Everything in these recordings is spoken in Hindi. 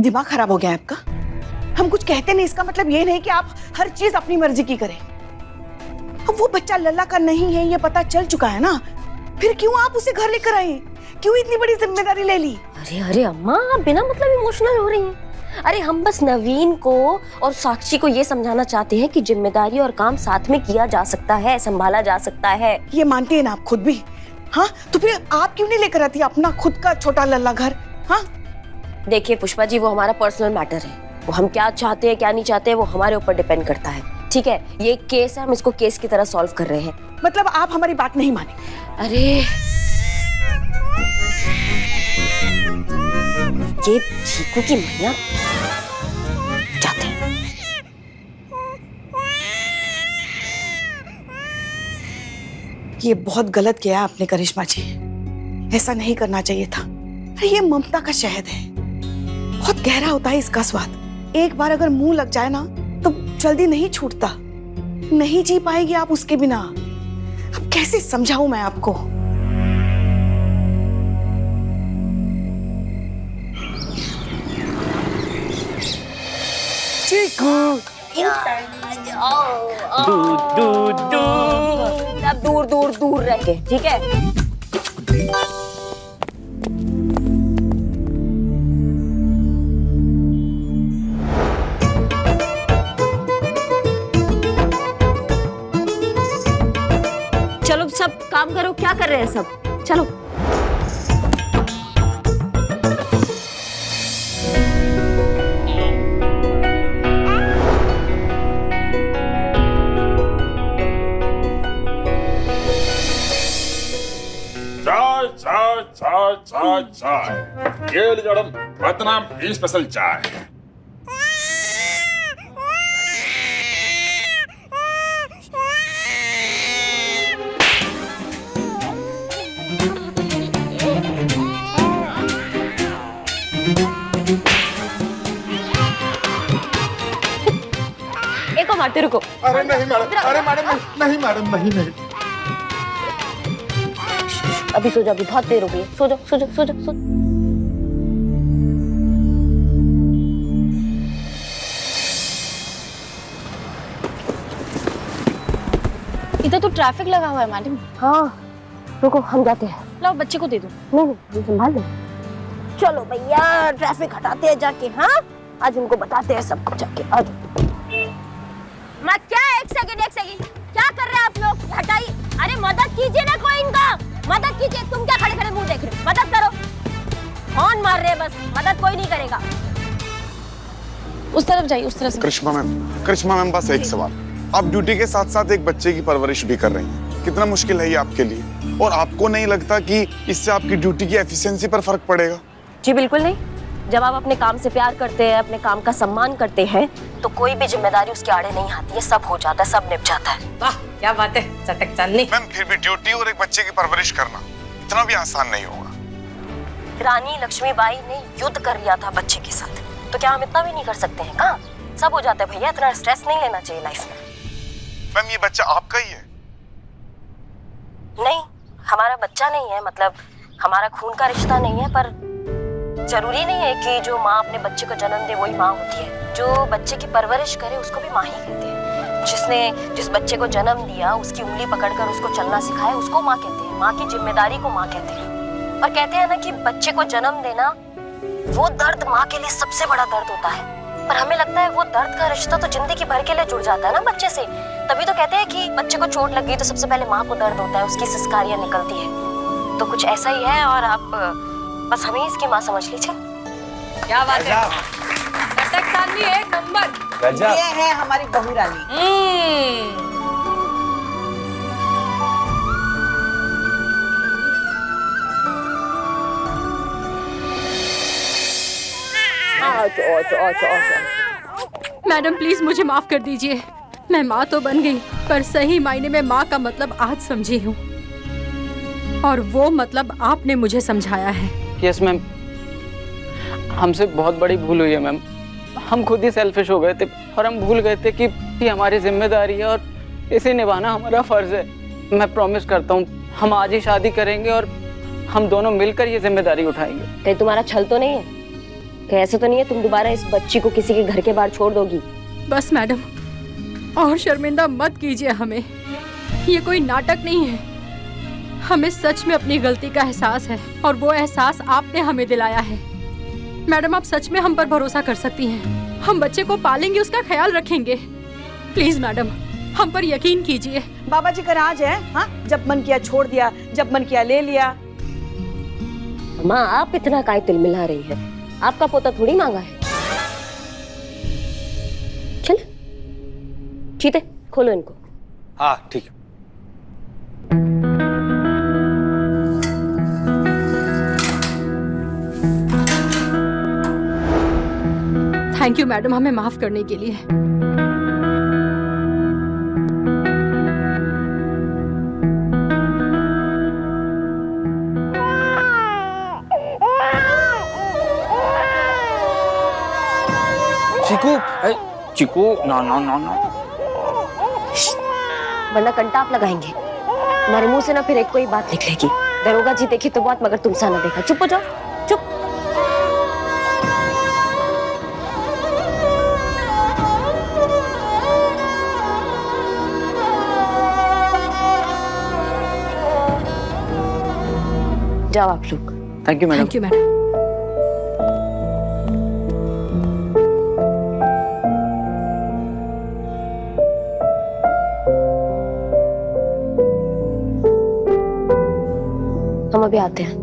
दिमाग खराब हो गया है आपका? हम कुछ कहते नहीं, इसका मतलब ये नहीं कि आप हर चीज अपनी मर्जी की करें। अब वो बच्चा लल्ला का नहीं है, ये पता चल चुका है ना, फिर क्यों आप उसे घर लेकर आए? क्यों इतनी बड़ी जिम्मेदारी ले ली? अरे अरे अम्मा, आप बिना मतलब इमोशनल हो रही हैं। अरे हम बस नवीन को और साक्षी को ये समझाना चाहते हैं कि जिम्मेदारी और काम साथ में किया जा सकता है, संभाला जा सकता है। ये मानते हैं ना आप खुद भी? हाँ, तो फिर आप क्यों नहीं लेकर आती अपना खुद का छोटा लल्ला घर? हाँ देखिए पुष्पा जी, वो हमारा पर्सनल मैटर है। वो हम क्या चाहते हैं क्या नहीं चाहते हैं वो हमारे ऊपर डिपेंड करता है, ठीक है? ये एक केस है, हम इसको केस की तरह सॉल्व कर रहे हैं। मतलब आप हमारी बात नहीं माने? अरे ये चीकू की मैया जाते हैं। ये बहुत गलत किया आपने करिश्मा जी, ऐसा नहीं करना चाहिए था। अरे ये ममता का शहद है, बहुत गहरा होता है इसका स्वाद। एक बार अगर मुंह लग जाए ना तो जल्दी नहीं छूटता। नहीं जी पाएगी आप उसके बिना। अब कैसे समझाऊं मैं आपको? चीकू अब दूर दूर दूर रह के, ठीक है? चलो सब काम करो, क्या कर रहे हैं सब? चलो चाय ये लीजिए बदनाम स्पेशल चाय। एक को मारते रुको। अरे नहीं मैडम, अरे मैडम नहीं मैडम, नहीं। अभी सो जाओ, अभी बहुत देर हो गई है। सो जाओ सो जाओ सो जाओ सो। इधर तो ट्रैफिक लगा हुआ है मैडम। हाँ रुको, हम जाते हैं। लाओ बच्चे को दे दो। नहीं हम संभाल लें। चलो भैया, ट्रैफिक हटाते हैं जाके। हाँ आज उनको बताते हैं सबको जाके। आज मैं क्या एक सेकंड क्या कर रहे हैं आप लोग? हटाइए। अरे मदद कीजिए ना कोई, इनका मदद कीजिए। तुम क्या खड़े खड़े मुंह देख रहे हो? मदद करो। कौन मार रहे हैं? बस मदद कोई नहीं करेगा। उस तरफ जाइए, उस तरफ से। करिश्मा मैम बस एक सवाल, आप ड्यूटी के साथ साथ एक बच्चे की परवरिश भी कर रही हैं, कितना मुश्किल है ये आपके लिए? और आपको नहीं लगता कि इससे आपकी ड्यूटी की एफिशिएंसी पर फर्क पड़ेगा? जी बिल्कुल नहीं। जब आप अपने काम से प्यार करते हैं, अपने काम का सम्मान करते हैं, तो कोई भी जिम्मेदारी उसके आड़े नहीं आती है। सब हो जाता है, सब निप जाता है। वाह क्या बात है, चटक चांदनी। मैम फिर भी ड्यूटी और एक बच्चे की परवरिश करना इतना भी आसान नहीं होगा। रानी लक्ष्मीबाई ने युद्ध कर लिया था बच्चे के साथ, तो क्या हम इतना भी नहीं कर सकते हैं? कहाँ सब हो जाता है भैया, इतना स्ट्रेस नहीं लेना चाहिए लाइफ में। मैम ये बच्चा आपका ही है? नहीं, हमारा बच्चा नहीं है, मतलब हमारा खून का रिश्ता नहीं है, पर जरूरी नहीं है कि जो माँ अपने बच्चे को जन्म दे वही माँ होती है। जो बच्चे की परवरिश करे उसको भी माँ ही कहते हैं। जिस बच्चे को जन्म दिया, उसकी उंगली पकड़कर उसको चलना सिखाए, उसको माँ कहते हैं। माँ की जिम्मेदारी को माँ कहते हैं। और कहते हैं ना कि बच्चे को जन्म देना, वो दर्द माँ के लिए सबसे बड़ा दर्द होता है। पर हमें लगता है वो दर्द का रिश्ता तो जिंदगी भर के लिए जुड़ जाता है ना बच्चे से। तभी तो कहते हैं कि बच्चे को चोट लग गई तो सबसे पहले माँ को दर्द होता है, उसकी सिसकारियां निकलती है। तो कुछ ऐसा ही है, और आप बस हमें इसकी माँ समझ लीजिए। क्या बात है, चटक चांदनी एक नंबर। ये है हमारी बहू रानी। मैडम प्लीज मुझे माफ कर दीजिए। मैं माँ तो बन गई, पर सही मायने में माँ का मतलब आज समझी हूँ, और वो मतलब आपने मुझे समझाया है। यस मैम, हमसे बहुत बड़ी भूल हुई है मैम। हम खुद ही सेल्फिश हो गए थे और हम भूल गए थे कि ये हमारी जिम्मेदारी है और इसे निभाना हमारा फर्ज है। मैं प्रॉमिस करता हूँ हम आज ही शादी करेंगे और हम दोनों मिलकर ये जिम्मेदारी उठाएंगे। कहीं तुम्हारा छल तो नहीं है? कहीं ऐसा तो नहीं है तुम दोबारा इस बच्ची को किसी के घर के बाहर छोड़ दोगी? बस मैडम, और शर्मिंदा मत कीजिए हमें। ये कोई नाटक नहीं है। हमें सच में अपनी गलती का एहसास है और वो एहसास आपने हमें दिलाया है। मैडम, आप सच में हम पर भरोसा कर सकती हैं। हम बच्चे को पालेंगे, उसका ख्याल रखेंगे। प्लीज मैडम, हम पर यकीन कीजिए। बाबा जी का राज है, हाँ? जब मन किया छोड़ दिया, जब मन किया ले लिया। माँ, आप इतना काय तिल मिला रही हैं? आपका पोता थोड़ी मांगा है। चल चीते, खोलो इनको। हाँ ठीक है। थैंक यू मैडम, हमें माफ करने के लिए। चीकू, चीकू, ना ना ना ना। वरना कंटाप लगाएंगे। हमारे मुंह से ना फिर एक कोई बात निकलेगी। दरोगा जी देखे तो बात, मगर तुमसा ना देखा। चुप हो जाओ, चुप। जाओ आप लोग। Thank you madam. Thank you madam. हम अभी आते हैं।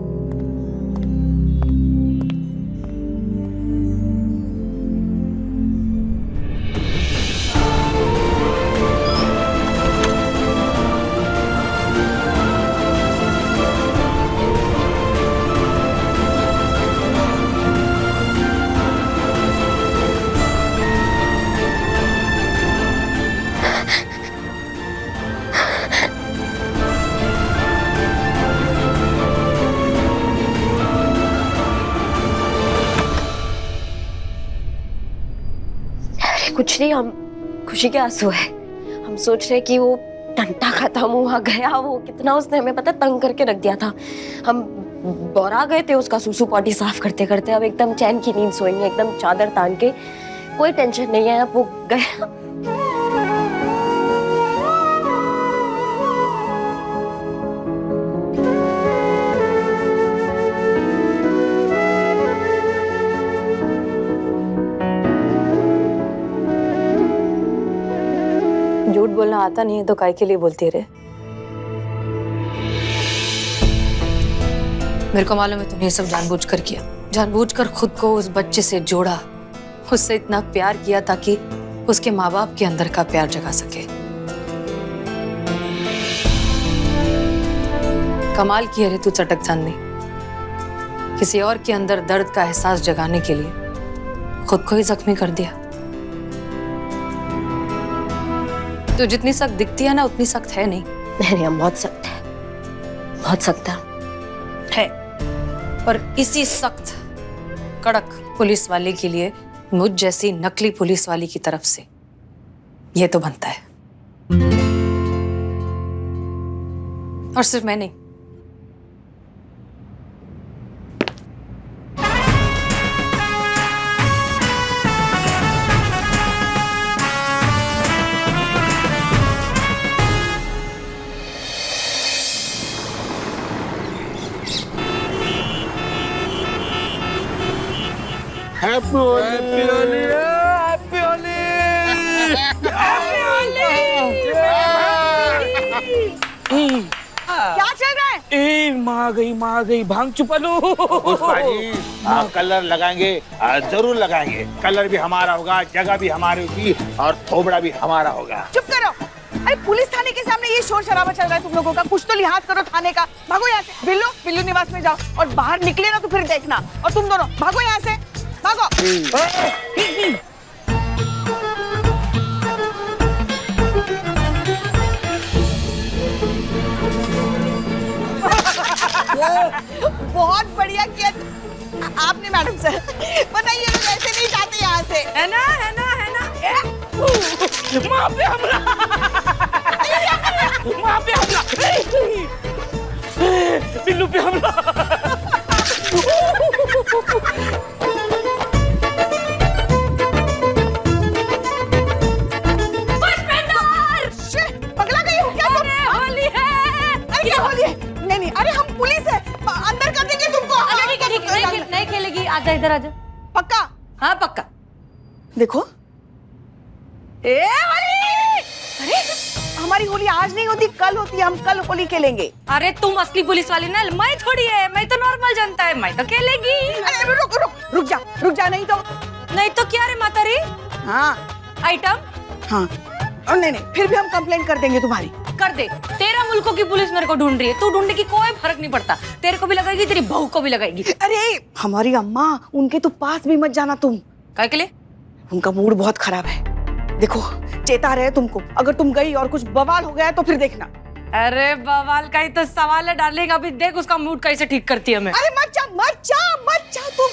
कुछ नहीं, हम खुशी के आंसू है। हम सोच रहे कि वो टंटा खत्म हुआ गया, वो कितना उसने हमें पता तंग करके रख दिया था। हम बौरा गए थे उसका सूसू पॉटी साफ करते करते। अब एकदम चैन की नींद सोएंगे, एकदम चादर तान के। कोई टेंशन नहीं है, अब वो गया। झूठ बोलना आता नहीं है तो काय के लिए बोलती रहे? मेरे को मालूम है तुमने ये सब जानबूझकर किया, जानबूझकर खुद को उस बच्चे से जोड़ा, उससे इतना प्यार किया ताकि उसके माँ बाप के अंदर का प्यार जगा सके। कमाल की है रे तू चटक चांदनी, किसी और के अंदर दर्द का एहसास जगाने के लिए खुद को ही जख्मी कर दिया। तो जितनी सख्त दिखती है ना उतनी सख्त है नहीं। नहीं, हम बहुत सख्त है, बहुत सख्त है। पर इसी सख्त कड़क पुलिस वाले के लिए मुझ जैसी नकली पुलिस वाली की तरफ से ये तो बनता है। और सिर्फ मैं नहीं, हैप्पी होली, हैप्पी होली, क्या चल रहा है? माँ गई भांग चुपा लो। पुष्पा जी, कलर लगाएंगे, जरूर लगाएंगे। कलर भी हमारा होगा, जगह भी हमारी होगी और थोबड़ा भी हमारा होगा। चुप करो। अरे पुलिस थाने के सामने ये शोर शराबा चल रहा है तुम लोगों का। कुछ तो लिहाज करो थाने का। भागो यहाँ से। बिल्लू निवास में जाओ और बाहर निकले ना तो फिर देखना। और तुम दोनों भागो यहाँ से, भागो। बहुत बढ़िया किया आपने मैडम सर। बताइए लोग ऐसे नहीं जाते यहाँ से, है ना? माँ पे हमला, माँ पे हमला, बिल्लू पे हमला। इधर आजा। पक्का? हाँ पक्का। देखो ए होली! अरे हमारी होली आज नहीं होती, कल होती है, हम कल होली खेलेंगे। अरे तुम असली पुलिस वाली ना, मैं थोड़ी है, मैं तो नॉर्मल जनता है, मैं तो खेलेगी। अरे रुक जा, नहीं तो क्या रे माता रे? हाँ आइटम हाँ, और नहीं फिर भी हम कंप्लेंट कर देंगे तुम्हारी। कर दे। 13 मुल्कों की पुलिस मेरे को ढूंढ रही है, तू ढूंढने की कोई फर्क नहीं पड़ता। तेरे को भी लगाएगी, तेरी बहू को भी लगाएगी। अरे हमारी अम्मा, उनके तो पास भी मत जाना तुम। काय के लिए? उनका मूड बहुत खराब है। देखो चेता रहे तुमको, अगर तुम गई और कुछ बवाल हो गया तो फिर देखना। अरे बवाल का ही तो सवाल है डार्लिंग, अभी देख उसका मूड कैसे ठीक करती है मैं। अरे मत जा तुम।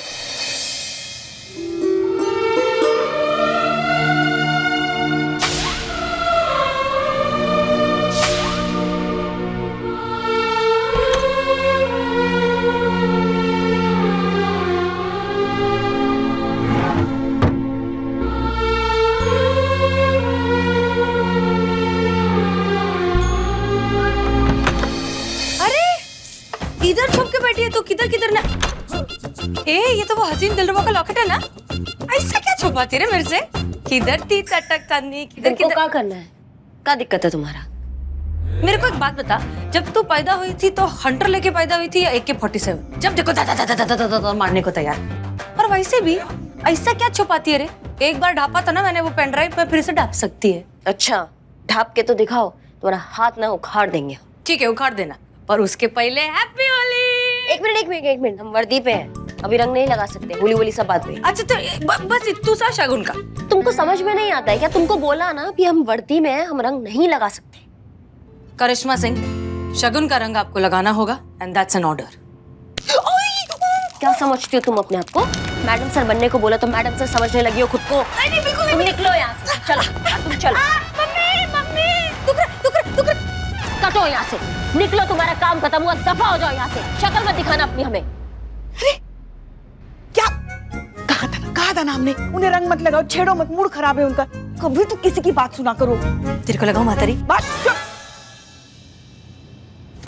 इधर छुप के बैठी है तू, किधर ना? ये तो वो हसीन दिलरुबा का लॉकेट है ना? ऐसा क्या छुपाती रे मेरे से? किधर थी चटक चांदनी, किधर क्या करना है? क्या दिक्कत है तुम्हारा? मेरे को एक बात बता, जब तू पैदा हुई थी तो हंटर लेके पैदा हुई थी या AK-47? जब देखो दा मारने को तैयार। और वैसे भी ऐसा क्या छुपाती है रे? एक बार ढापा था ना मैंने वो पेन ड्राइव, में फिर से ढाप सकती है। अच्छा ढाप के तो दिखाओ, तुम्हारा हाथ ना उखाड़ देंगे। ठीक है उखाड़ देना, पर उसके पहले हैप्पी होली। एक मिनट, हम वर्दी पे हैं, अभी रंग नहीं लगा सकते, होली सब बात में। अच्छा तो बस तू सा शगुन का तुमको समझ में नहीं आता है क्या? तुमको बोला ना कि हम वर्दी में हैं, हम रंग नहीं लगा सकते। करिश्मा सिंह, शगुन का रंग आपको लगाना होगा, एंड दैट्स एन ऑर्डर। क्या समझती हो तुम अपने आप को? मैडम सर बनने को बोला तो मैडम सर समझने लगी हो खुद को। तुम निकलो यहाँ से, चलो तुम चलो। तुकर कटो यहाँ से, निकलो, तुम्हारा काम खत्म हुआ, दफा हो जाओ यहाँ से, शक्ल मत दिखाना अपनी हमें। अरे क्या कहा था ना हमने, उन्हें रंग मत लगाओ, छेड़ो मत, मूड खराब है उनका। कभी तो किसी की बात सुना करो। तेरे को लगाओ मातारी? बस चुप।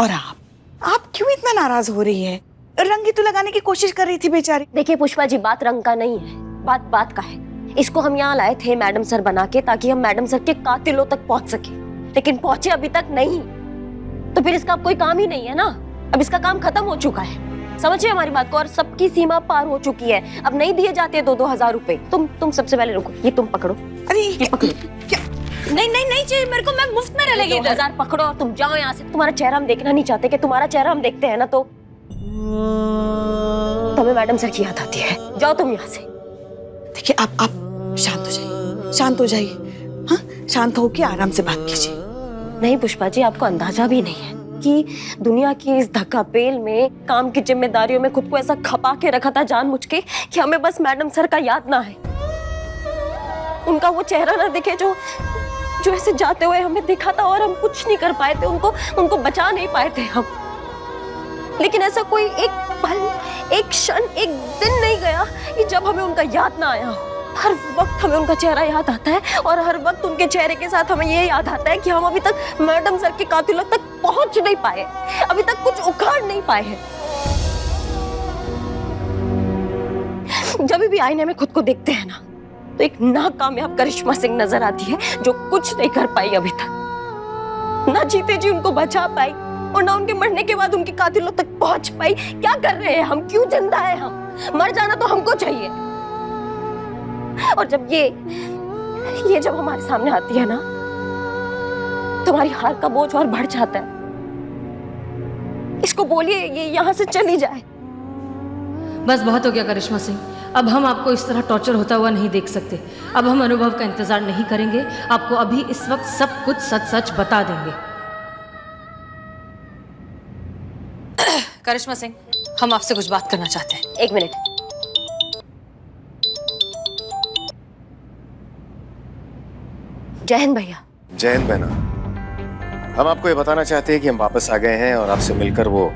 और आप क्यों इतना नाराज हो रही है? रंग ही तो लगाने की कोशिश कर रही थी बेचारी। देखिए पुष्पा जी, बात रंग का नहीं है, बात का है। इसको हम यहाँ लाए थे मैडम सर बना के, ताकि हम मैडम सर के कातिलों तक पहुंच सके, लेकिन पहुंचे अभी तक नहीं। तो फिर इसका अब कोई काम ही नहीं है ना, अब इसका काम खत्म हो चुका है। समझिए हमारी बात को, और सबकी सीमा पार हो चुकी है, अब नहीं दिए जाते 2-2 हजार रुपए। तुम सबसे पहले रुको, ये तुम पकड़ो। अरे ये पकड़ो। क्या? नहीं चाहिए मेरे को, मैं मुफ्त में रहेगी। 2000 पकड़ो और तुम जाओ यहाँ से। तुम्हारा चेहरा हम देखना नहीं चाहते, कि तुम्हारा चेहरा हम देखते हैं ना तो हमें मैडम सर की याद आती है। जाओ तुम यहाँ से। देखिए आप शांत हो जाइए। हाँ, शांत होके आराम से बात कीजिए। नहीं पुष्पा जी, आपको अंदाजा भी नहीं है कि दुनिया की इस धक्कापेल में, काम की जिम्मेदारियों में खुद को ऐसा खपा के रखा था जानबूझ के, कि हमें बस मैडम सर का याद ना है, उनका वो चेहरा ना दिखे जो ऐसे जाते हुए हमें दिखा था, और हम कुछ नहीं कर पाए थे, उनको बचा नहीं पाए थे हम। लेकिन ऐसा कोई एक पल, एक क्षण, एक दिन नहीं गया कि जब हमें उनका याद ना आया हो। हर वक्त हमें उनका चेहरा याद आता है, और हर वक्त उनके चेहरे के साथ हमें ये याद आता है कि हम अभी तक मैडम सर के कातिलों तक पहुंच नहीं पाए, अभी तक कुछ उखाड़ नहीं पाए हैं। जब भी आईने में खुद को देखते हैं ना, तो एक नाकामयाब करिश्मा सिंह नजर आती है, जो कुछ नहीं कर पाई अभी तक। ना जीते जी उनको बचा पाई, और ना उनके मरने के बाद उनके कातिलों तक पहुंच पाई। क्या कर रहे हैं हम? क्यों जिंदा है हम? मर जाना तो हमको चाहिए। और जब ये जब हमारे सामने आती है ना, तुम्हारी हार का बोझ और बढ़ जाता है। इसको बोलिए ये यहाँ से चली जाए। बस बहुत हो गया करिश्मा सिंह, अब हम आपको इस तरह टॉर्चर होता हुआ नहीं देख सकते। अब हम अनुभव का इंतजार नहीं करेंगे, आपको अभी इस वक्त सब कुछ सच बता देंगे। करिश्मा सिंह, हम आपसे कुछ बात करना चाहते हैं। एक मिनट। जय हिंद भैया। जय हिंद बहना। हम आपको ये बताना चाहते हैं कि हम वापस आ गए हैं और आपसे मिलकर वो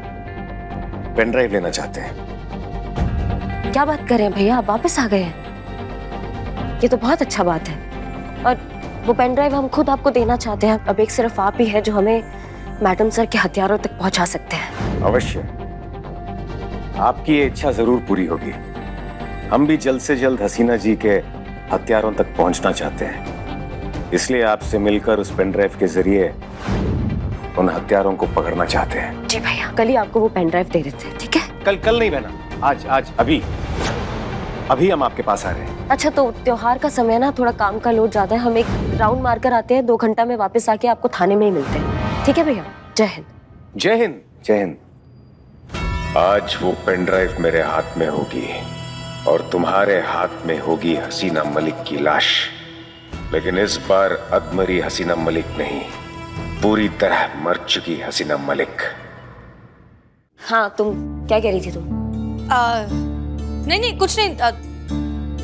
पेन ड्राइव लेना चाहते हैं। क्या बात कर रहे हैं भैया, आप वापस आ गए हैं? ये तो बहुत अच्छा बात है, और वो पेन ड्राइव हम खुद आपको देना चाहते हैं। अब एक सिर्फ आप ही है जो हमें मैडम सर के हथियारों तक पहुंचा सकते हैं। अवश्य, आपकी ये इच्छा जरूर पूरी होगी। हम भी जल्द से जल्द हसीना जी के हत्यारों तक पहुंचना चाहते हैं, इसलिए आपसे मिलकर उस पेन ड्राइव के जरिए उन हत्यारों को पकड़ना चाहते हैं। जी भैया, कल ही आपको वो पेन ड्राइव दे देते हैं, ठीक है? कल नहीं बहना, आज अभी हम आपके पास आ रहे हैं। अच्छा, तो त्योहार का समय ना, थोड़ा काम का लोड ज्यादा है, हम एक राउंड मार कर आते हैं, 2 घंटा में वापस आके आपको थाने में ही मिलते हैं, ठीक है भैया? जय हिंद। जय हिंद। जय हिंद। आज वो पेन ड्राइव मेरे हाथ में होगी और तुम्हारे हाथ में होगी हसीना मलिक की लाश, लेकिन इस बार अधमरी हसीना मलिक नहीं, पूरी तरह मर चुकी हसीना मलिक। हाँ, तुम क्या कह रही थी तुम? नहीं कुछ नहीं,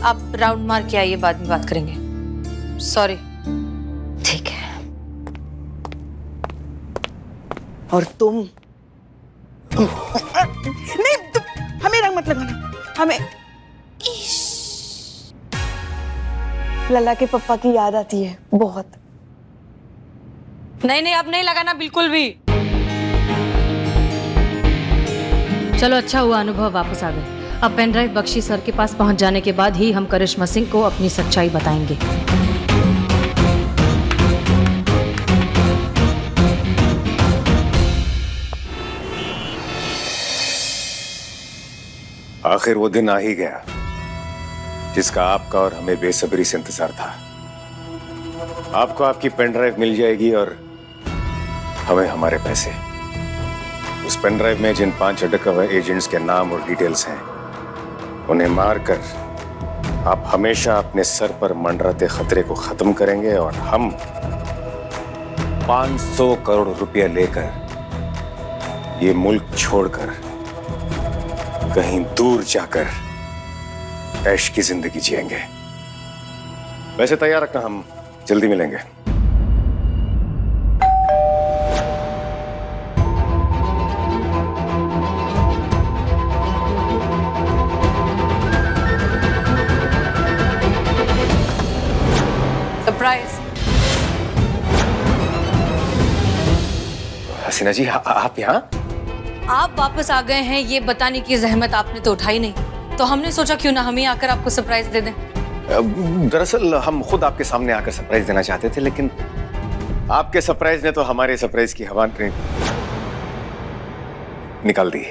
आप राउंड मार के आइए, बाद में बात करेंगे। सॉरी। ठीक है। और तुम नहीं, तुम हमें रंग मत लगाना, हमें लल्ला के पप्पा की याद आती है बहुत। नहीं, अब नहीं लगाना बिल्कुल भी। चलो, अच्छा हुआ अनुभव वापस आ गए। अब पेन ड्राइव बख्शी सर के पास पहुंच जाने के बाद ही हम करिश्मा सिंह को अपनी सच्चाई बताएंगे। आखिर वो दिन आ ही गया जिसका आपका और हमें बेसब्री से इंतजार था। आपको आपकी पेन ड्राइव मिल जाएगी और हमें हमारे पैसे। उस पेन ड्राइव में जिन 5 अंडरकवर एजेंट्स के नाम और डिटेल्स हैं, उन्हें मारकर आप हमेशा अपने सर पर मंडराते खतरे को खत्म करेंगे और हम 500 करोड़ रुपया लेकर ये मुल्क छोड़कर कहीं दूर जाकर ऐश की जिंदगी जिएंगे। वैसे तैयार रखना, हम जल्दी मिलेंगे। सरप्राइज। हसीना जी, आप यहाँ? आप वापस आ गए हैं, ये बताने की जहमत आपने तो उठाई नहीं, तो हमने सोचा क्यों ना हम ही आकर आपको सरप्राइज दे दें। दरअसल हम खुद आपके सामने आकर सरप्राइज देना चाहते थे, लेकिन आपके सरप्राइज ने तो हमारे सरप्राइज की हवा निकाल दी।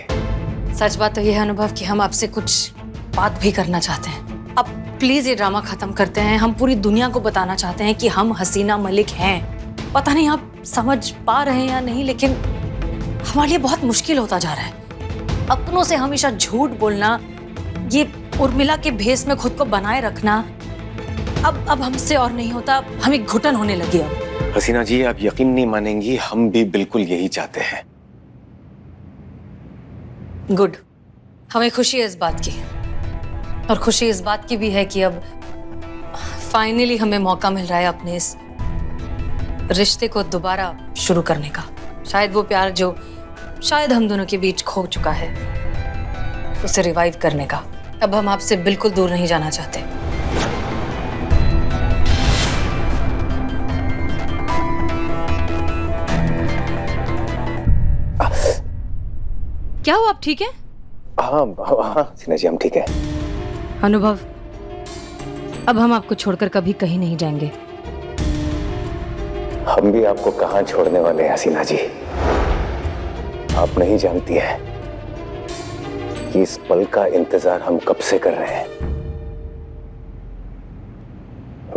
सच बात तो यह है अनुभव कि हम आपसे कुछ बात भी करना चाहते हैं। अब प्लीज ये ड्रामा खत्म करते हैं। हम पूरी दुनिया को बताना चाहते हैं कि हम हसीना मलिक हैं। पता नहीं आप समझ पा रहे हैं या नहीं, लेकिन हमारे लिए बहुत मुश्किल होता जा रहा है। अपनों से हमेशा झूठ बोलना, ये उर्मिला के भेस में खुद को बनाए रखना, अब हमसे और नहीं होता। हमें घुटन होने लगी अब। हसीना जी, आप यकीन नहीं मानेंगी, हम भी बिल्कुल यही चाहते हैं। गुड, हमें खुशी है इस बात की, और खुशी इस बात की भी है कि अब फाइनली हमें मौका मिल रहा है अपने इस रिश्ते को दोबारा शुरू करने का। शायद वो प्यार जो शायद हम दोनों के बीच खो चुका है, उसे रिवाइव करने का। अब हम आपसे बिल्कुल दूर नहीं जाना चाहते। क्या हो, आप ठीक हैं? हाँ हसीना जी, हम ठीक है। अनुभव, अब हम आपको छोड़कर कभी कहीं नहीं जाएंगे। हम भी आपको कहां छोड़ने वाले हैं हसीना जी। आप नहीं जानती हैं कि इस पल का इंतजार हम कब से कर रहे हैं।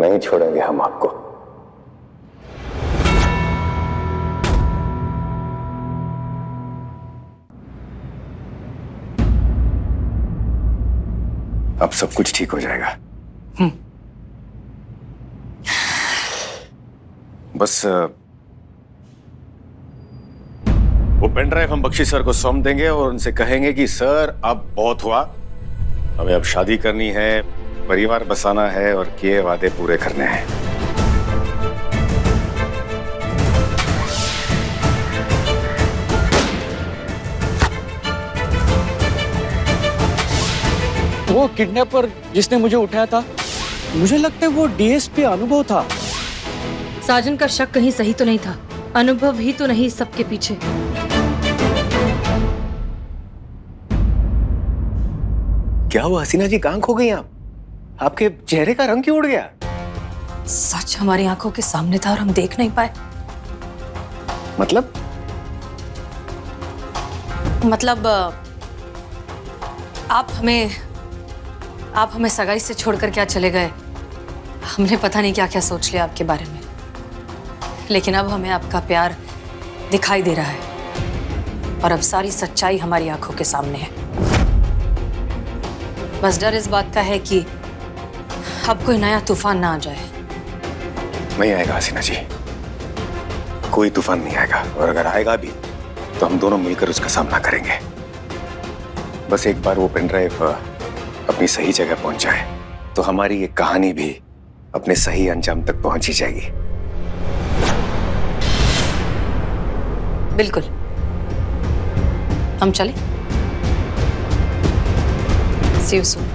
नहीं छोड़ेंगे हम आपको। अब सब कुछ ठीक हो जाएगा। बस वो पेन ड्राइव हम बख्शी सर को सौंप देंगे और उनसे कहेंगे कि सर अब बहुत हुआ, हमें अब शादी करनी है, परिवार बसाना है और किए वादे पूरे करने हैं। वो किडनैपर जिसने मुझे उठाया था, मुझे लगता है वो डीएसपी अनुभव था। साजन का शक कहीं सही तो नहीं था। अनुभव ही तो नहीं सबके पीछे। क्या हुआ हसीना जी, कहाँ खो गई आप? आपके चेहरे का रंग क्यों उड़ गया? सच हमारी आंखों के सामने था और हम देख नहीं पाए। मतलब आप हमें सगाई से छोड़कर क्या चले गए। हमने पता नहीं क्या क्या सोच लिया आपके बारे में, लेकिन अब हमें आपका प्यार दिखाई दे रहा है और अब सारी सच्चाई हमारी आंखों के सामने है। बस डर इस बात का है कि अब कोई नया तूफान ना आ जाए। नहीं आएगा हसीना जी, कोई तूफान नहीं आएगा, और अगर आएगा भी तो हम दोनों मिलकर उसका सामना करेंगे। बस एक बार वो पेन ड्राइव अपनी सही जगह पहुंच जाए तो हमारी ये कहानी भी अपने सही अंजाम तक पहुंच ही जाएगी। बिल्कुल, हम चले। See you soon.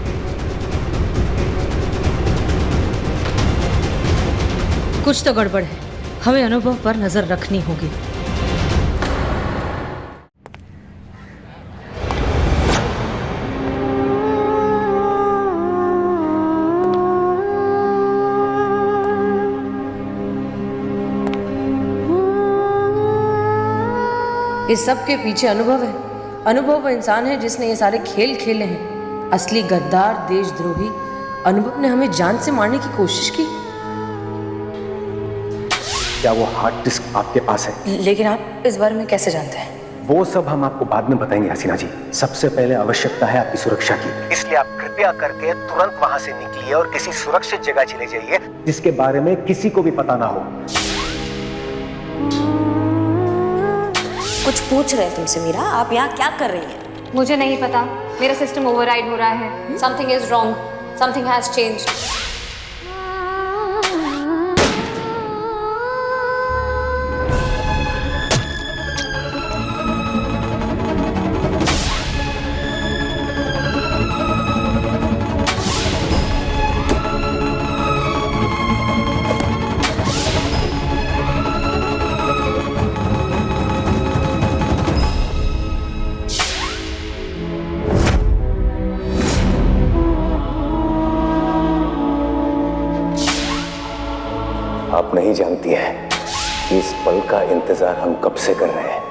कुछ तो गड़बड़ है, हमें अनुभव पर नजर रखनी होगी। इस सब के पीछे अनुभव है। अनुभव वो इंसान है जिसने ये सारे खेल खेले हैं। असली गद्दार, देशद्रोही अनुभव ने हमें जान से मारने की कोशिश की। क्या वो हार्ड डिस्क आपके पास है? लेकिन आप इस बारे में कैसे जानते हैं? वो सब हम आपको बाद में बताएंगे हसीना जी। सबसे पहले आवश्यकता है आपकी सुरक्षा की, इसलिए आप कृपया करके तुरंत वहां से निकलिए और किसी सुरक्षित जगह चले जाइए जिसके बारे में किसी को भी पता ना हो। कुछ पूछ रहे हैं तुमसे मीरा, आप यहाँ क्या कर रही हैं? मुझे नहीं पता, मेरा सिस्टम ओवरराइड हो रहा है। Something is wrong, something has changed. आप नहीं जानती हैं कि इस पल का इंतजार हम कब से कर रहे हैं।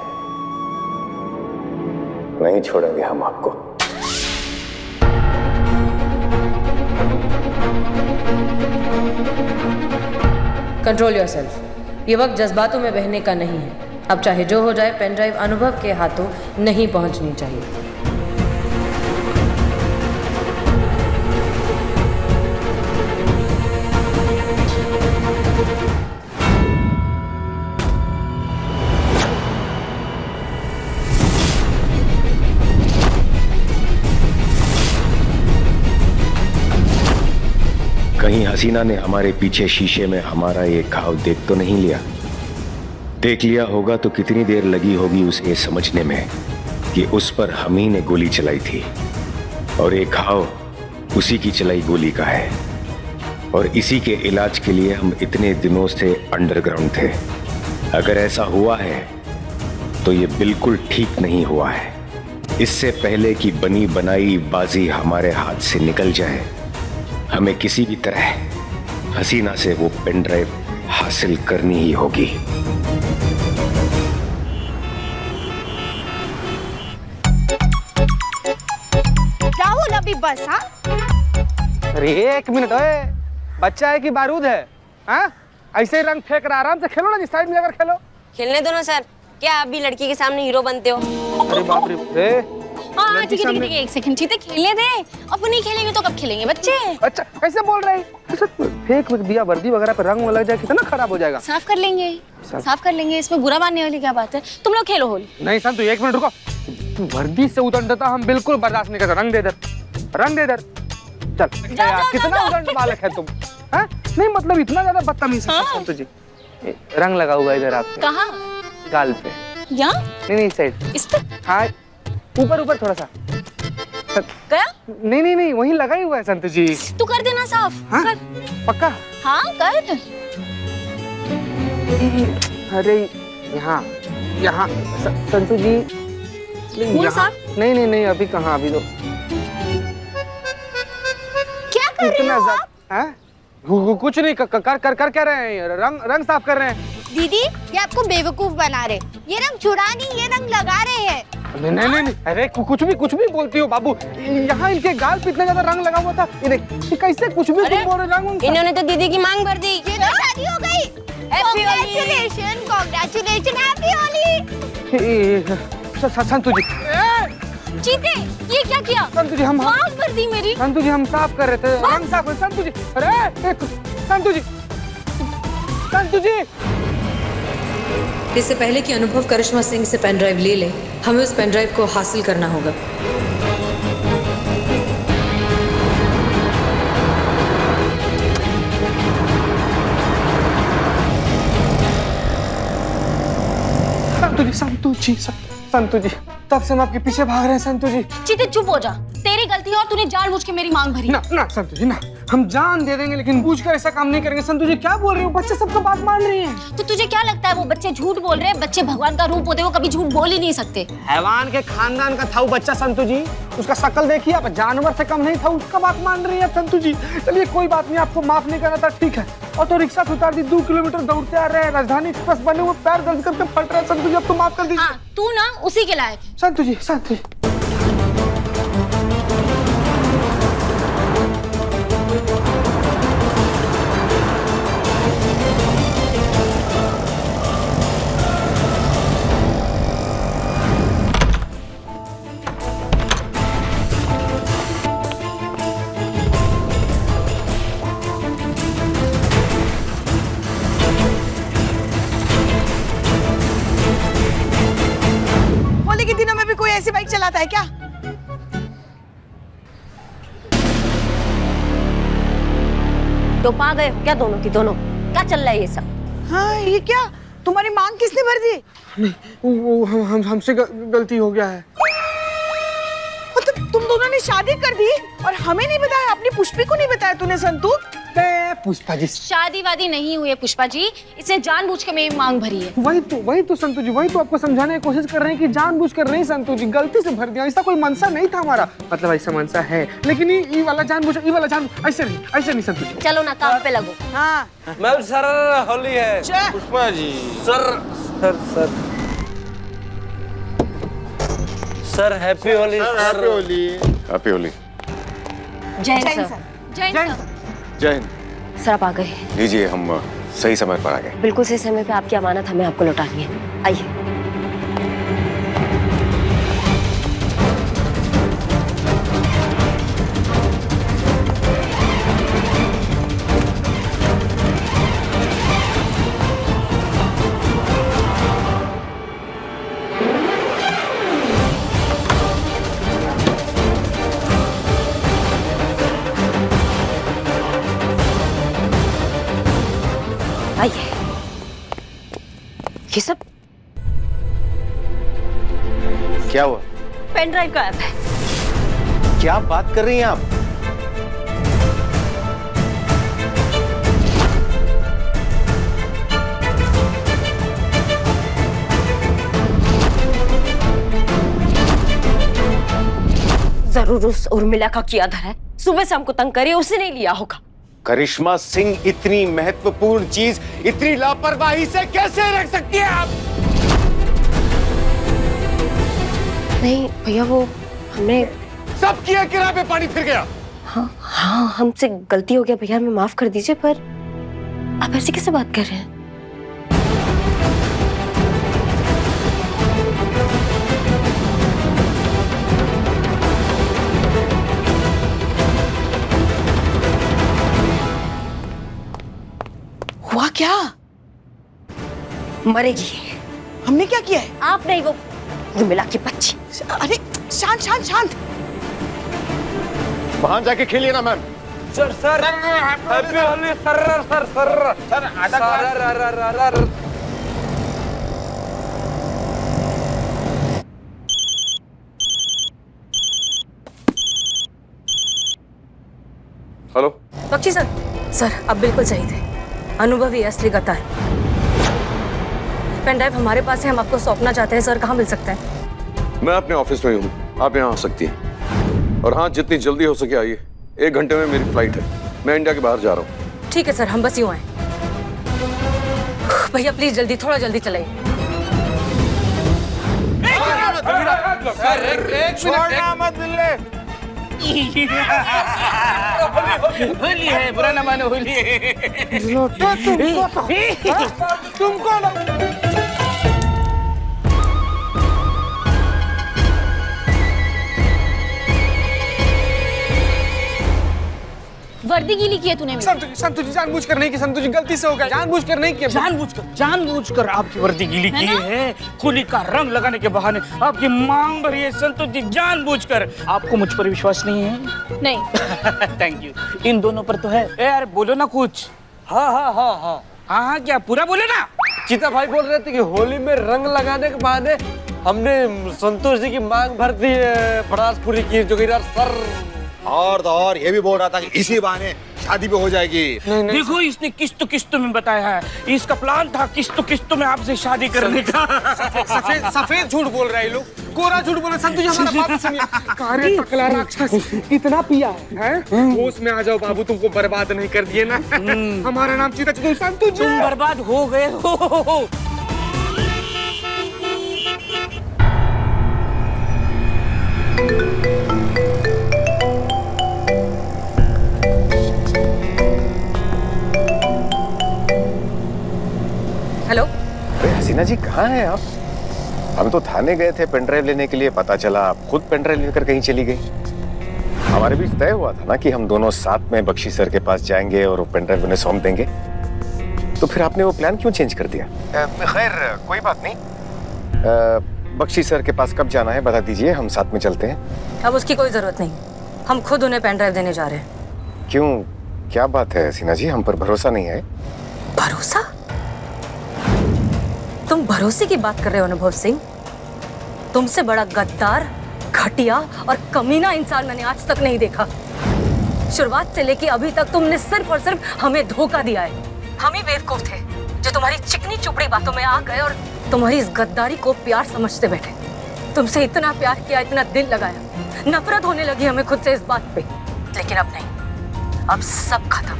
नहीं छोड़ेंगे हम आपको। Control yourself. ये वक्त जज्बातों में बहने का नहीं है। अब चाहे जो हो जाए, पेन ड्राइव अनुभव के हाथों नहीं पहुंचनी चाहिए। कहीं हसीना ने हमारे पीछे शीशे में हमारा ये घाव देख तो नहीं लिया? देख लिया होगा तो कितनी देर लगी होगी उसे समझने में कि उस पर हम ही ने गोली चलाई थी, और एक घाव उसी की चलाई गोली का है, और इसी के इलाज के लिए हम इतने दिनों से अंडरग्राउंड थे। अगर ऐसा हुआ है तो ये बिल्कुल ठीक नहीं हुआ है। इससे पहले कि बनी बनाई बाजी हमारे हाथ से निकल जाए, हमें किसी भी तरह हसीना से वो पेन ड्राइव हासिल करनी ही होगी। राहुल अभी बस। हाँ, अरे एक मिनट, ओए बच्चा है कि बारूद है? हाँ, ऐसे ही रंग फेंक रहा, आराम से खेलो ना, साइड में जाकर खेलो। खेलने दो ना सर, क्या आप भी लड़की के सामने हीरो बनते हो? अरे बाप रे। हाँ ठीक है ठीक है, एक सेकंड, ठीक है खेलने दे। अब नहीं खेलेंगे तो कब खेलेंगे बच्चे? अच्छा कैसे बोल रहे हैं? फेंक दिया वर्दी वगैरह पे रंग लग जाए, कितना खराब हो जाएगा। साफ कर लेंगे, साफ कर लेंगे, इसमें बुरा मानने वाली क्या बात है? तुम लोग खेलो होली। नहीं संतु, एक मिनट रुको। तू वर्दी से उतर देता, हम बिल्कुल बर्दाश्त नहीं करते। रंग दे इधर, रंग दे इधर। चल यार, कितना उदंड बालक है तुम। हाँ नहीं मतलब इतना ज्यादा बदतमीज है संतु जी। रंग लगा हुआ इधर आपके। कहाँ? गाल पे। यहाँ? नहीं साइड। इस पे? हाँ ऊपर ऊपर थोड़ा सा। गया? नहीं वहीं लगा ही हुआ है संतु जी। तू कर देना साफ। हाँ? कर। पक्का? हाँ कर। अरे यहाँ यहाँ संतु जी। साफ? नहीं अभी कहाँ, अभी तो कर रही हो आप? हैं? कुछ नहीं कर क्या रहे हैं? रंग साफ कर रहे हैं। दीदी ये आपको बेवकूफ बना रहे, ये रंग छुड़ा नहीं, ये रंग लगा रहे हैं। नहीं, अरे कुछ भी बोलती हो बाबू। यहाँ इनके गाल पे इतना ज्यादा रंग लगा हुआ था, ये कैसे कुछ भी तुम बोल रहे रंग? इन्होंने तो दीदी की मांग भर दी। ये तो शादी हो गई। Congratulations, happy Holi. संतु जी, चीते ये क्या किया? संतु जी हम मांग भर दी मेरी। संतु जी हम साफ कर रहे थे, रंग साफ। संतु जी, अरे संतु जी। इससे पहले कि अनुभव करिश्मा सिंह से पेन ड्राइव ले ले, हमें उस पेन ड्राइव को हासिल करना होगा। संतु जी, तब से हम आपके पीछे भाग रहे हैं संतु जी। चीते चुप हो जा, तेरी गलती है और तूने जानबूझ के मेरी मांग भरी। ना संतु जी ना, हम जान दे देंगे लेकिन पूछ कर ऐसा काम नहीं करेंगे। संतु जी क्या बोल रहे हो? बच्चे सबका बात मान रहे हैं। तो तुझे क्या लगता है वो बच्चे झूठ बोल रहे हैं? बच्चे भगवान का रूप होते, वो कभी झूठ बोल ही नहीं सकते। हैवान के खानदान का था वो बच्चा संतु जी, उसका शक्ल देखिए आप, जानवर से कम नहीं था, उसका बात मान रही है संतु जी। चलिए कोई बात नहीं, आपको माफ नहीं करना था, ठीक है। और तो रिक्शा से उतार दी, 2 किलोमीटर दौड़ते आ रहे हैं, राजधानी एक्सप्रेस बने हुए, पैर दर्द करके फट रहे हैं संतु जी, अब तो माफ कर दीजिए। हाँ, तू ना उसी के लायक। संतु जी होली के दिनों में भी कोई ऐसी बाइक चलाता है क्या? तो पा गए हो क्या दोनों की दोनों? क्या चल रहा है ये सब? हाँ ये क्या? तुम्हारी मांग किसने भर दी? वो हमसे गलती हो गया है। मतलब तुम दोनों ने शादी कर दी और हमें नहीं बताया? अपनी पुष्पी को नहीं बताया तूने संतु? पुष्पा जी शादी वादी नहीं हुई है पुष्पा जी, इसने जानबूझ के मेरी मांग भरी है। वही तो संतु जी, वही तो आपको समझाने की कोशिश कर रहे हैं कि जानबूझकर नहीं संतु जी, गलती से भर दिया, ऐसा कोई मनसा नहीं था हमारा। मतलब ऐसा मनसा है लेकिन ये वाला जानबूझ, ये वाला जान ऐसे नहीं संतु जी। चलो ना काम पे लगो। हाँ मैम सर होली है। Pushpa ji sir happy Holi. Happy Holi. जय हिंद सर। जय हिंद सर। जय हिंद। सर आप आ गए। लीजिए, हम सही समय पर आ गए। बिल्कुल सही समय पे आपकी अमानत हमें आपको लौटानी है। आइए। आइए। ये सब क्या हुआ? पेन ड्राइव का ऐप है। क्या बात कर रही हैं आप? जरूर उस उर्मिला का किया धरा है। सुबह से हमको तंग करे, उसे नहीं लिया होगा। करिश्मा सिंह इतनी महत्वपूर्ण चीज इतनी लापरवाही से कैसे रख सकती है आप? नहीं भैया, वो हमने सब किया, किराए पे पानी फिर गया। हाँ हमसे गलती हो गया भैया, हमें माफ कर दीजिए। पर आप ऐसे कैसे बात कर रहे हैं? हुआ क्या? मरेगी। हमने क्या किया है? आप नहीं, वो उर्मिला की बच्ची। अरे शांत शांत शांत। वहां जाके खेलिए ना ma'am. Sir happy Holi sir hello Bakshi sir अब बिल्कुल सही थे। अनुभवी असली गद्दार। पेन ड्राइव हमारे पास है, हम आपको सौंपना चाहते हैं सर। कहाँ मिल सकता है? मैं अपने ऑफिस में ही हूँ, आप यहाँ आ सकती हैं। और हाँ, जितनी जल्दी हो सके आइए, 1 घंटे में मेरी फ्लाइट है, मैं इंडिया के बाहर जा रहा हूँ। ठीक है सर, हम बस यूं आए। भैया प्लीज जल्दी, थोड़ा जल्दी चलाइए। छोड़ना मत दिल्ले। होली है, बुरा ना मानो, होली है। तुमको वर्दी गीली की है तूने मेरी। संतु जी जानबूझकर नहीं की, संतु जी गलती से हो गया, जानबूझकर नहीं किया। जानबूझकर आपकी वर्दी गीली की है। होली का रंग लगाने के बहाने आपकी मांग भरी है संतोष जी, जानबूझकर। आपको मुझ पर विश्वास नहीं है? नहीं। Thank you. इन दोनों पर तो है। यार बोलो ना कुछ। हाँ हाँ हाँ हाँ हाँ, क्या पूरा बोले ना। चीता भाई बोल रहे थे कि होली में रंग लगाने के बहाने हमने संतोष जी की मांग भर दी है, फराज पूरी की जोगीदार सर। और तो और ये भी बोल रहा था कि इसी बहाने शादी भी हो जाएगी। देखो इसने किस्तों में बताया है, इसका प्लान था किस्तों में आपसे शादी करने का। सफेद झूठ बोल रहे हैं लोग, कोरा झूठ बोल रहे। संतु जी हमारा बात सुनिए। कार्य टकला राक्षस कितना पिया है? होश में आ जाओ बाबू, तुमको बर्बाद नहीं कर दिए ना। हमारा नाम चीता तुम संतु जी। तुम बर्बाद हो गए हो। हेलो। अरे हसीना जी कहाँ हैं आप? हम तो थाने गए थे पेन ड्राइव लेने के लिए, पता चला आप खुद पेन ड्राइव लेकर कहीं चली गई। हमारे बीच तय हुआ था ना कि हम दोनों साथ में बख्शी सर के पास जाएंगे और वो पेन ड्राइव उन्हें सौंप देंगे, तो फिर आपने वो प्लान क्यों चेंज कर दिया? खैर कोई बात नहीं। बख्शी सर के पास कब जाना है बता दीजिए, हम साथ में चलते हैं। अब उसकी कोई जरूरत नहीं, हम खुद उन्हें पेन ड्राइव देने जा रहे हैं। क्यों, क्या बात है हसीना जी, हम पर भरोसा नहीं है? भरोसा? तुम भरोसे की बात कर रहे हो अनुभव सिंह? तुमसे बड़ा गद्दार, घटिया और कमीना इंसान मैंने आज तक नहीं देखा। शुरुआत से लेके अभी तक तुमने सिर्फ और सिर्फ हमें धोखा दिया है। हम ही बेवकूफ थे जो तुम्हारी चिकनी चुपड़ी बातों में आ गए और तुम्हारी इस गद्दारी को प्यार समझते बैठे। तुमसे इतना प्यार किया, इतना दिल लगाया, नफरत होने लगी हमें खुद से इस बात पे। लेकिन अब नहीं, अब सब खत्म।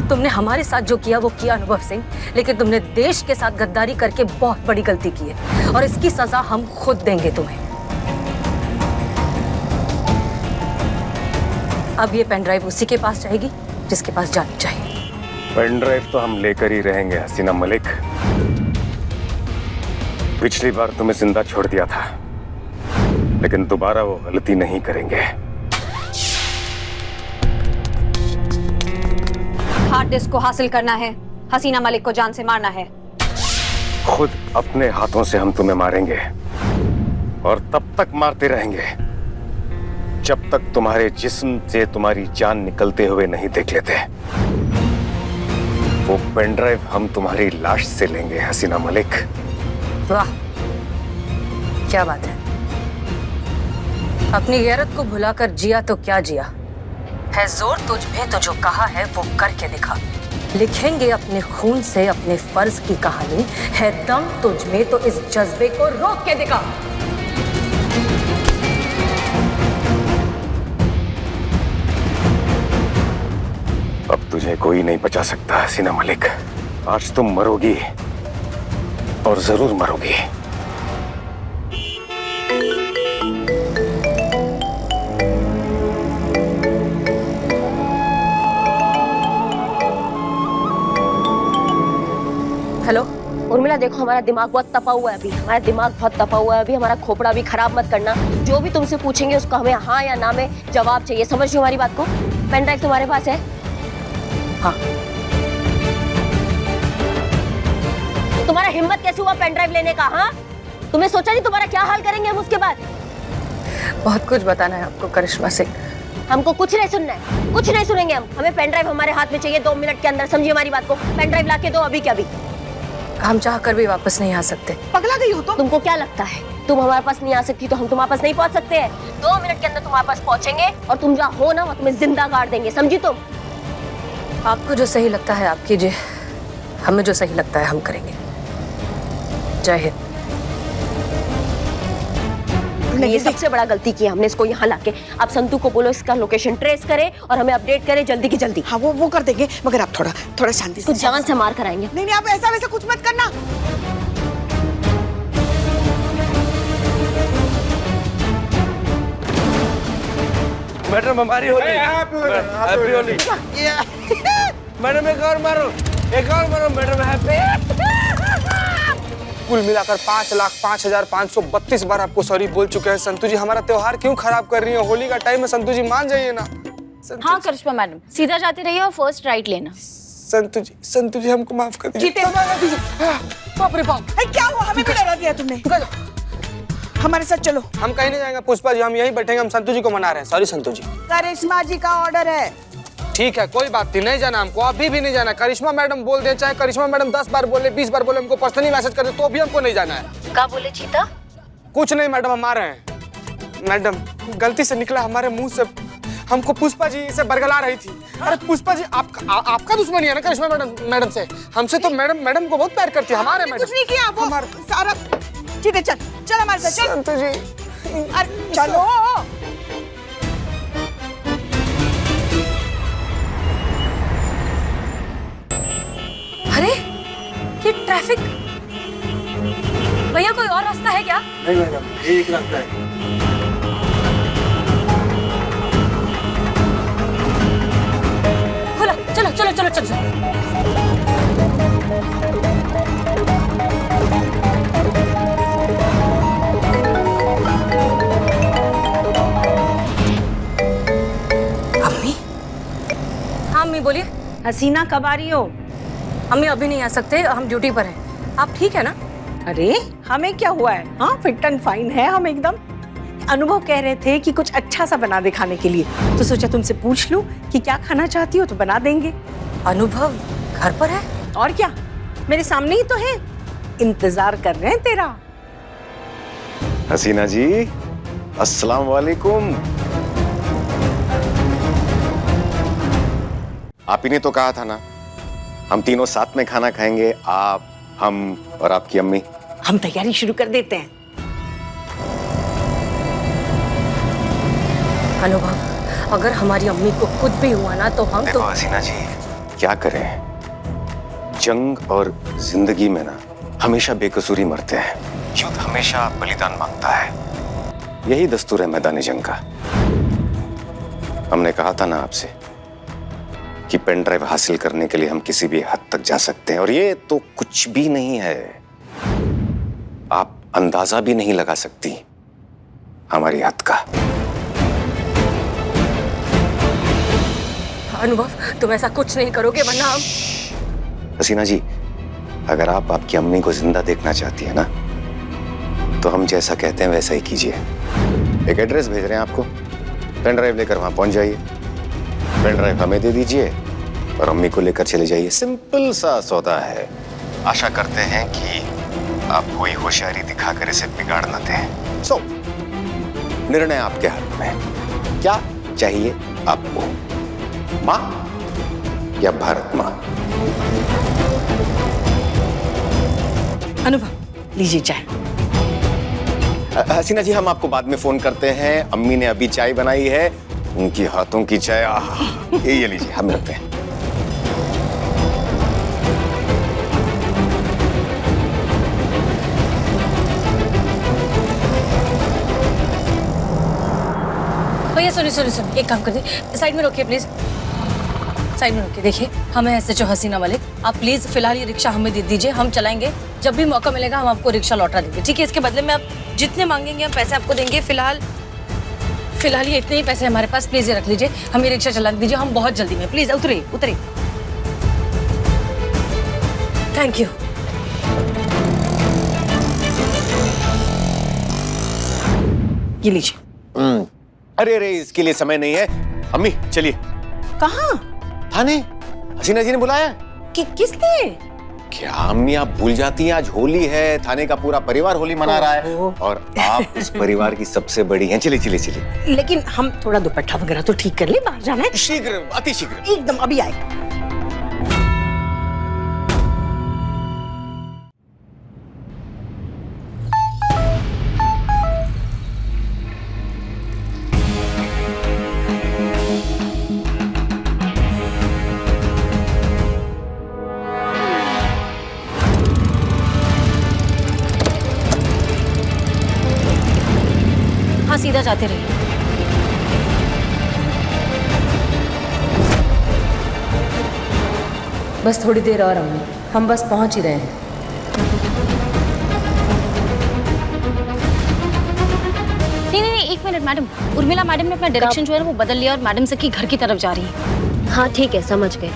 तुमने हमारे साथ जो किया वो किया अनुभव सिंह, लेकिन तुमने देश के साथ गद्दारी करके बहुत बड़ी गलती की है और इसकी सजा हम खुद देंगे तुम्हें। अब ये पेन ड्राइव उसी के पास जाएगी जिसके पास जानी चाहिए। पेन ड्राइव तो हम लेकर ही रहेंगे हसीना मलिक। पिछली बार तुम्हें जिंदा छोड़ दिया था, लेकिन दोबारा वो गलती नहीं करेंगे। हार्ड डिस्क को हासिल करना है, हसीना मलिक को जान से मारना है। खुद अपने हाथों से हम तुम्हें मारेंगे और तब तक मारते रहेंगे जब तक तुम्हारे जिस्म से तुम्हारी जान निकलते हुए नहीं देख लेते। वो पेन ड्राइव हम तुम्हारी लाश से लेंगे हसीना मलिक। वाह, क्या बात है। अपनी गैरत को भुलाकर जिया तो क्या जिया है। जोर तुझ में तो जो कहा है वो करके दिखा। लिखेंगे अपने खून से अपने फर्ज की कहानी। है दम तुझ में तो इस जज्बे को रोक के दिखा। अब तुझे कोई नहीं बचा सकता हसीना मलिक। आज तुम मरोगी और जरूर मरोगी। हेलो उर्मिला, देखो हमारा दिमाग बहुत तपा हुआ है अभी, हमारा दिमाग बहुत तपा हुआ है अभी, हमारा खोपड़ा भी खराब मत करना। जो भी तुमसे पूछेंगे उसका हमें हाँ या ना में जवाब चाहिए, समझ रही हो हमारी बात को? पेन ड्राइव तुम्हारे पास है? हाँ। तो तुम्हारा हिम्मत कैसे हुआ पेन ड्राइव लेने का? हाँ, तुमने सोचा नहीं तुम्हारा क्या हाल करेंगे हम उसके बाद? बहुत कुछ बताना है आपको करिश्मा सिंह। हमको कुछ नहीं सुनना है, कुछ नहीं सुनेंगे हम। हमें पेन ड्राइव हमारे हाथ में चाहिए 2 मिनट के अंदर, समझिए हमारी बात को। पेन ड्राइव ला के दो अभी के अभी। हम चाह कर भी वापस नहीं आ सकते। पगला गई हो तो? तुमको क्या लगता है तुम हमारे पास नहीं आ सकती तो हम तुम्हारे पास नहीं पहुंच सकते हैं? 2 मिनट के अंदर तुम्हारे पास पहुंचेंगे और तुम जहाँ हो ना वो तुम्हें जिंदा गाड़ देंगे, समझी तुम? आपको जो सही लगता है आप कीजिए, हमें जो सही लगता है हम करेंगे। जय हिंद। तूने ये सबसे बड़ा गलती की है हमने इसको यहाँ लाके। आप संतू को बोलो इसका लोकेशन ट्रेस करे और हमें अपडेट करे जल्दी की जल्दी। हाँ वो कर देंगे, मगर आप थोड़ा शांति से। कुछ जान से मार कराएंगे। नहीं आप ऐसा वैसा कुछ मत करना। मैडम हमारी होली, हैप्पी होली। मैडम एक और मारो मैडम, हैप्पी। कुल मिलाकर 5,05,532 बार आपको सॉरी बोल चुके हैं। संतू जी हमारा त्योहार क्यों खराब कर रही है? होली का टाइम है, संतू जी मान जाइए ना। हाँ करिश्मा मैडम, सीधा जाते रहिए और फर्स्ट राइट लेना। संतू जी हमको माफ कर दीजिए। बाप रे बाप, क्या हुआ? हमें भी डरा दिया तुमने। हमारे साथ चलो। हम कहीं नहीं जाएंगे पुष्पा जी, हम यहीं बैठेंगे। हम संतू जी को मना रहे हैं। सॉरी संतू जी। करिश्मा जी का ऑर्डर है। ठीक है कोई बात नहीं जाना हमको, अभी भी नहीं जाना। करिश्मा मैडम बोल दे, चाहे करिश्मा मैडम 10 बार बोले 20 बार बोले, हमको पर्सनली मैसेज कर दे तो भी हमको नहीं जाना है। क्या बोले चीता? कुछ नहीं मैडम, हम आ रहे हैं। मैडम गलती से निकला हमारे मुंह से, हमको पुष्पा जी से बरगला रही थी। अरे पुष्पा जी आपका दुश्मनी है ना करिश्मा मैडम से? हमसे तो मैडम को बहुत प्यार करती है। हमारे मैडम कुछ नहीं किया वो सारा। ठीक है चल हमारे साथ चल। संतू जी अरे चलो। अरे ये ट्रैफिक, भैया कोई और रास्ता है क्या? नहीं मैडम, एक रास्ता है। खुला, चलो। अम्मी? हाँ अम्मी बोलिए। हसीना कब आ रही हो? अम्मी अभी नहीं आ सकते, हम ड्यूटी पर हैं। आप ठीक है ना? अरे हमें क्या हुआ है? हाँ फिट एंड फाइन है हम एकदम। अनुभव कह रहे थे कि कुछ अच्छा सा बना दे खाने के लिए, तो सोचा तुमसे पूछ लूं कि क्या खाना चाहती हो तो बना देंगे। अनुभव घर पर है? और क्या, मेरे सामने ही तो है, इंतजार कर रहे हैं तेरा। हसीना जी अस्सलाम वालेकुम। आप ही ने तो कहा था ना हम तीनों साथ में खाना खाएंगे, आप, हम और आपकी अम्मी। हम तैयारी शुरू कर देते हैं। अनुभव अगर हमारी अम्मी को कुछ भी हुआ ना तो हम देखो हसीना जी क्या करें, जंग और जिंदगी में ना हमेशा बेकसूरी मरते हैं, युद्ध हमेशा बलिदान मांगता है, यही दस्तूर है मैदानी जंग का। हमने कहा था ना आपसे कि पेन ड्राइव हासिल करने के लिए हम किसी भी हद तक जा सकते हैं, और ये तो कुछ भी नहीं है, आप अंदाजा भी नहीं लगा सकती हमारी हद का। अनुभव तुम ऐसा कुछ नहीं करोगे वरना हम। हसीना जी अगर आप आपकी अम्मी को जिंदा देखना चाहती है ना तो हम जैसा कहते हैं वैसा ही कीजिए। एक एड्रेस भेज रहे हैं आपको, पेन ड्राइव लेकर वहां पहुंच जाइए, पेन ड्राइव हमें दे दीजिए और अम्मी को लेकर चले जाइए। सिंपल सा सौदा है। आशा करते हैं कि आप कोई होशियारी दिखाकर इसे बिगाड़ न दें। सो निर्णय आपके हाथ में, क्या चाहिए आपको, माँ या भारत माँ? अनुभव लीजिए चाय। हसीना जी हम आपको बाद में फोन करते हैं, अम्मी ने अभी चाय बनाई है, उनकी हाथों की चाय, ये लीजिए हम रखते हैं। भैया सुनिए, एक काम कर दीजिए, साइड में रोकिए प्लीज, साइड में रोकिए। देखिए हम हैं SHO हसीना मलिक, आप प्लीज फिलहाल ये रिक्शा हमें दे दीजिए, हम चलाएंगे, जब भी मौका मिलेगा हम आपको रिक्शा लौटा देंगे, ठीक है? इसके बदले में आप जितने मांगेंगे हम पैसे आपको देंगे। फिलहाल ये इतने ही पैसे हमारे पास, प्लीज ये रख लीजिए, हमें रिक्शा चला दीजिए, हम बहुत जल्दी में, प्लीज उतरिए। Thank you. ये लीजिए। अरे इसके लिए समय नहीं है, अम्मी चलिए। कहाँ? थाने, हसीना जी ने बुलाया। किसने? क्या अम्मी आप भूल जाती हैं, आज होली है, थाने का पूरा परिवार होली मना रहा है और आप इस परिवार की सबसे बड़ी हैं। चलिए। लेकिन हम थोड़ा दुपट्टा वगैरह तो ठीक कर ले, बाहर जाना है। शीघ्र, अति शीघ्र, एकदम अभी आए। सीधा जाते रहिए। बस थोड़ी देर और अम्मी, हम बस पहुंच ही रहे हैं। नहीं, एक मिनट मैडम। उर्मिला मैडम ने अपना डायरेक्शन जो है ना वो बदल लिया और मैडम से की घर की तरफ जा रही है। हाँ ठीक है, समझ गए।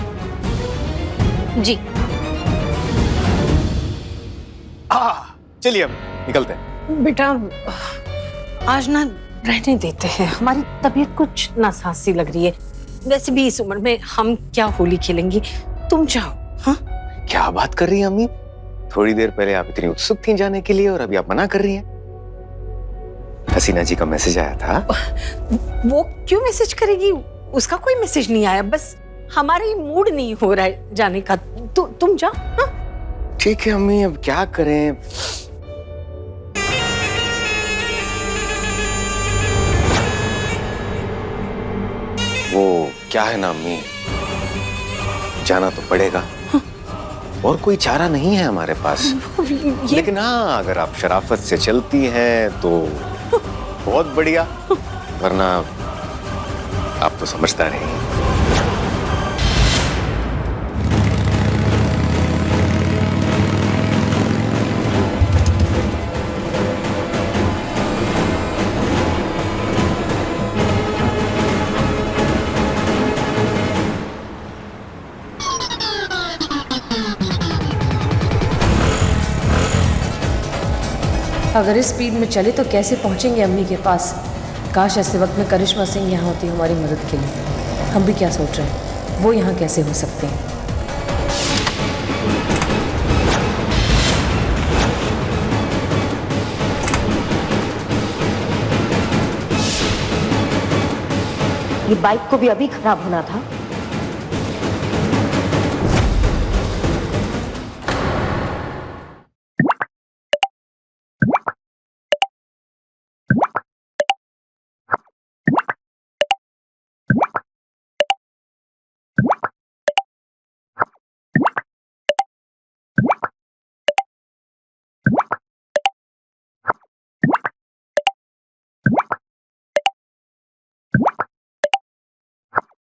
जी चलिए अब निकलते हैं। बेटा आज ना रहने देते हैं, हमारी तबीयत कुछ नासाज लग रही है। वैसे भी इस उम्र में हम क्या होली खेलेंगे, तुम जाओ। हाँ क्या बात कर रही हैं अम्मी? थोड़ी देर पहले आप इतनी उत्सुक थी जाने के लिए और अभी आप मना कर रही हैं। हसीना जी का मैसेज आया था। वो क्यों मैसेज करेगी, उसका कोई मैसेज नहीं आया, बस हमारा ही मूड नहीं हो रहा है जाने का। तुम जाओ। हाँ? ठीक है अम्मी, अब क्या करें। वो क्या है ना अम्मी, जाना तो पड़ेगा। और कोई चारा नहीं है हमारे पास। लेकिन हाँ, अगर आप शराफत से चलती हैं तो बहुत बढ़िया, वरना आप तो समझदार हैं। अगर इस स्पीड में चले तो कैसे पहुंचेंगे अम्मी के पास। काश ऐसे वक्त में करिश्मा सिंह यहाँ होती हमारी मदद के लिए। हम भी क्या सोच रहे हैं, वो यहाँ कैसे हो सकते हैं। ये बाइक को भी अभी खराब होना था